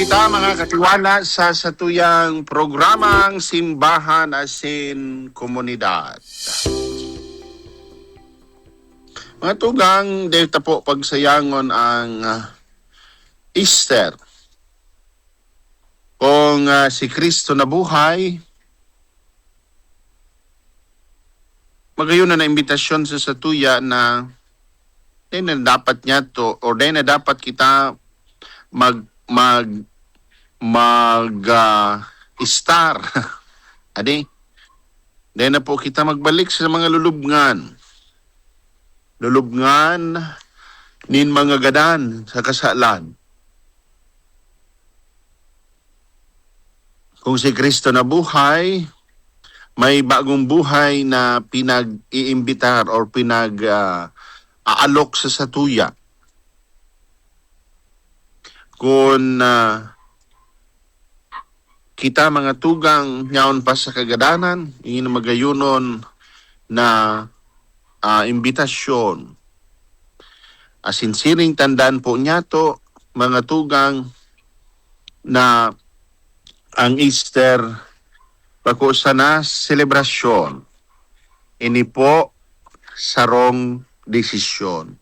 kita mga katiwala sa satuyang programang Simbahan asin Komunidad. Mga tugang, dito po pagsayangon ang Easter. Kung si Kristo nabuhay, magayon na imbitasyon sa satuya na dapat niya to or na dapat kita star. Adi, dahil na po kita magbalik sa mga lulubngan. Lulubngan nin mga gadan sa kasalan. Kung si Kristo na buhay, may bagong buhay na pinag-iimbitar or aalok sa satuya. Kung kita mga tugang nyaon pa sa kagadanan, ingin magayunon na imbitasyon. Asinsiring tandaan po niya to, mga tugang, na ang Easter pako sana selebrasyon. Ini po sarong desisyon.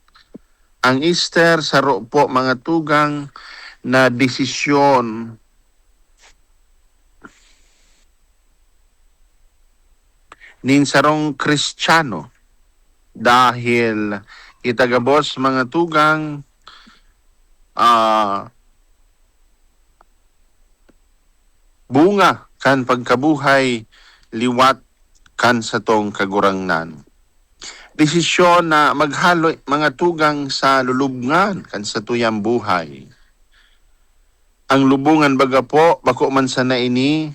Ang Easter saro po mga tugang na desisyon nin sarong Kristiyano dahil itagabos mga tugang bunga kan pagkabuhay liwat kan sa tong kagurangnan. Desisyon na maghalo mga tugang sa lulubngan kan sa tuyang buhay. Ang lubungan baga po, bako man sana ini,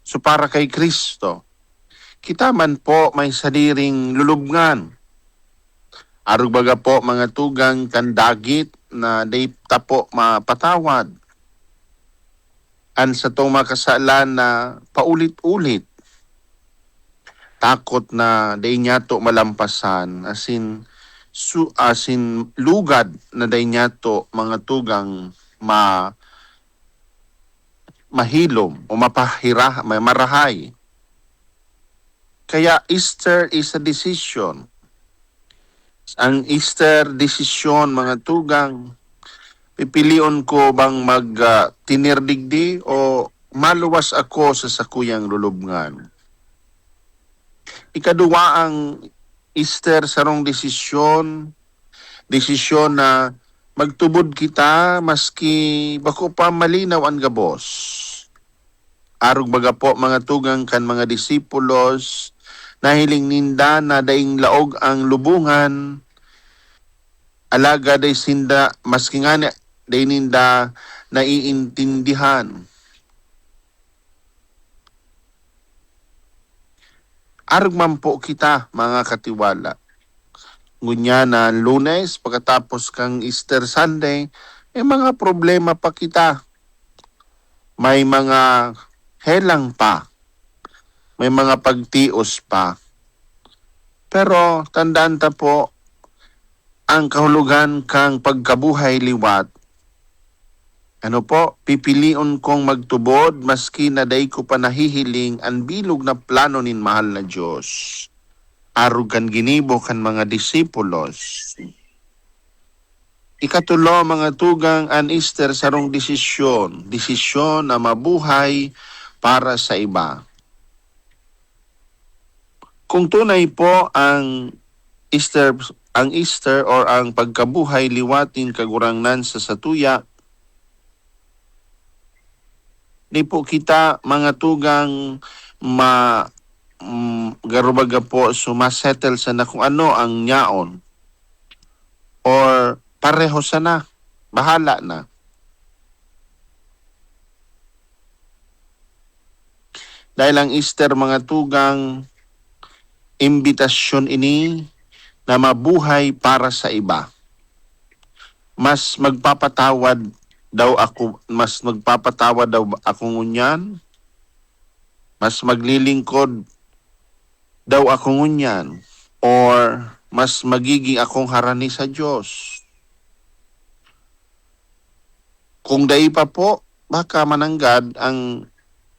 so para kay Kristo. Kita man po may sadiring lulubngan. Arug baga po mga tugang kandagit na day tapo mapatawad. An sa tong makasalan na paulit-ulit. Takot na day niya to malampasan. Asin lugad na day niya to mga tugang mahilom o marahay. Kaya Easter is a decision. Ang Easter decision mga tugang, pipilion ko bang tinirdigdi o maluwas ako sa sakuyang lulubngan. Ikaduwa ang Easter sarong desisyon na magtubod kita maski bako pa malinaw ang gabos. Arog baga po mga tugang kan mga disipulos nahiling ninda na daing laog ang lubungan alaga day sinda maski nga day ninda naiintindihan. Arog man po kita mga katiwala. Ngunya na Lunes, pagkatapos kang Easter Sunday, may mga problema pa kita. May mga helang pa. May mga pagtios pa. Pero tandaan ta po, ang kahulugan kang pagkabuhay liwat. Pipilion kong magtubod maski na day ko pa nahihiling ang bilog na plano nin mahal na Diyos. Arug kan ginibo kan mga disipulos. Ikatulo mga tugang an Easter sarong desisyon na mabuhay para sa iba. Kung tunay po ang Easter or ang pagkabuhay liwatin kagurangnan sa satuya, di po kita mga tugang garubaga po sumasettle sa na kung ano ang nyaon or pareho sana, bahala na. Dahil ang Easter mga tugang imbitasyon ini na mabuhay para sa iba. Mas magpapatawad daw ako ngunyan. Mas maglilingkod daw ako ngunyan. Or mas magiging akong harani sa Diyos. Kung dai pa po, baka mananggad ang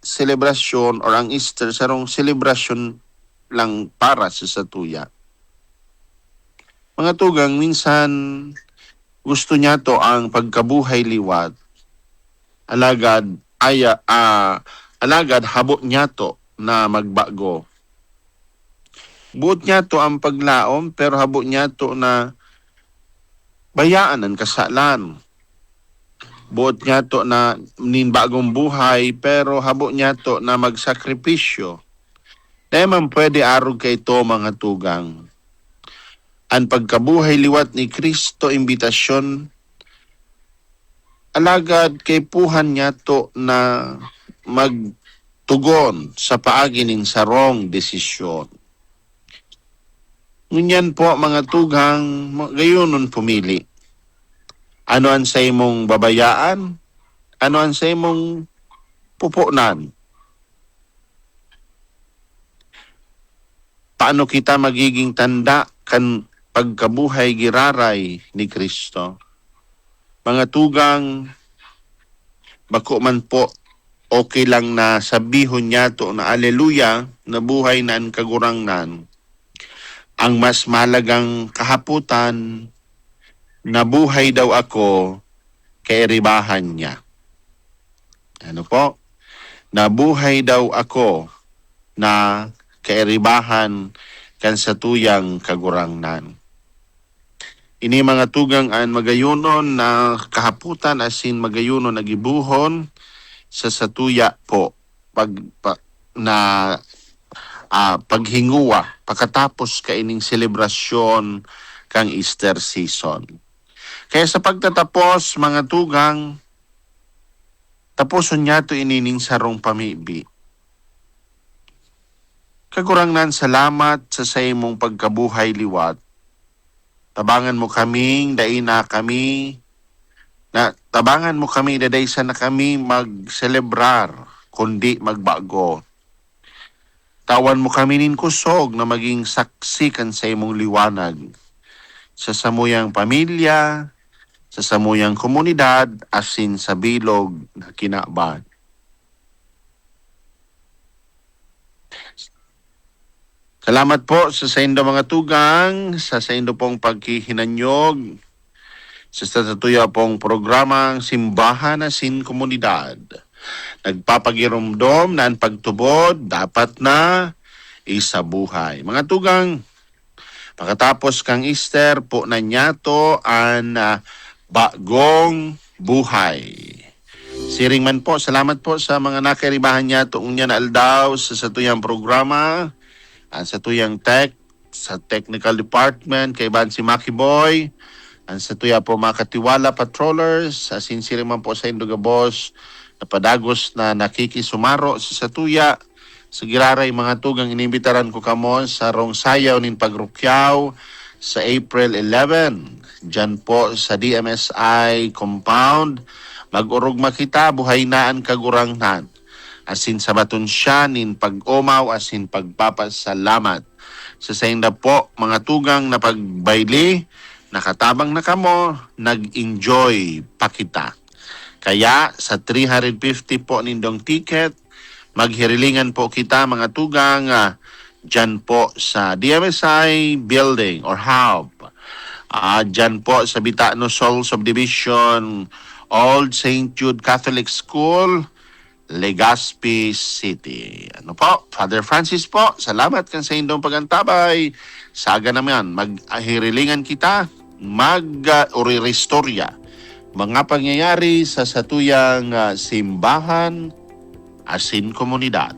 selebrasyon or ang Easter sarong selebrasyon lang para sa satuya. Mga tugang, minsan gusto niya to ang pagkabuhay liwat. Alagad habo niya to na magbago. Buot niya to ang paglaom pero habo niya to na bayaan ang kasalan. Buot niya to na bagong buhay pero habo niya to na magsakripisyo. Dahil man pwede arog kay ito mga tugang. Ang pagkabuhay liwat ni Kristo imbitasyon, alagad kay puhan niya to na magtugon sa paagi ning sarong desisyon. Ngunyan po mga tugang, gayunon pumili. Ano ang sa imong babayaan? Ano ang sa imong pupunan? Paano kita magiging tanda kan pagkabuhay giraray ni Kristo? Mga tugang, bako man po okay lang na sabihon niya to na aleluya, na buhay na ang kagurangnan. Ang mas malagang kahaputan, nabuhay daw ako, kairibahan niya. Ano po? Nabuhay daw ako na kairibahan kan sa tuyang kagurangnan. Ini mga tugang an magayunon na kahaputan asin magayunon na gibuhon sa satuya po paghinguwa pagkatapos kaining selebrasyon kang Easter season. Kaya sa pagtatapos mga tugang, tapuson niya to inining sarong pamibi. Kagurangnan salamat sa imong pagkabuhay liwat. Tabangan mo kaming daina kami na tabangan mo kami dadaysa na kami magselebrar kundi magbago. Tawan mo kami nin kusog na maging saksi kan sa imong liwanag sa samuyang pamilya, sa samuyang komunidad, asin sa bilog na kinabad. Salamat po sa indo mga tugang, sa indo pong pagkihinanyog, sa tatuya pong programang Simbahan asin Komunidad. Nagpapagirumdom na ang pagtubod dapat na isabuhay. Mga tugang, pagkatapos kang Easter po na nyato ang bagong buhay. Siring man po, salamat po sa mga nakaribahan niya tuong niya na aldaw sa satuyang programa, ang satuyang sa technical department, kay Bansi Maki Boy, ang satuya po mga katiwala patrollers, asin siring man po sa Induga Boss, napadagos na nakikisumaro sa satuya. Sa giraray mga tugang inimbitaran ko kamo sa rong sayaw nin pagrukyaw sa April 11. Diyan po sa DMSI compound. Mag-urog makita, buhay naan kagurangnan. Asin sa baton siya nin pag-umaw, asin pagpapasalamat. Sa sayanda po mga tugang na pagbayli, nakatabang na kamo, nag-enjoy pa kita. Kaya sa 350 po nindong ticket, maghirilingan po kita mga tugang dyan po sa DMSI building or hub. Dyan po sa Bitano Sol Subdivision, Old St. Jude Catholic School, Legazpi City. Ano po? Father Francis po, salamat kan sa indong pagantabay. Saga naman, maghirilingan kita, urirestorya mga pangyayari sa satuyang simbahan asin komunidad.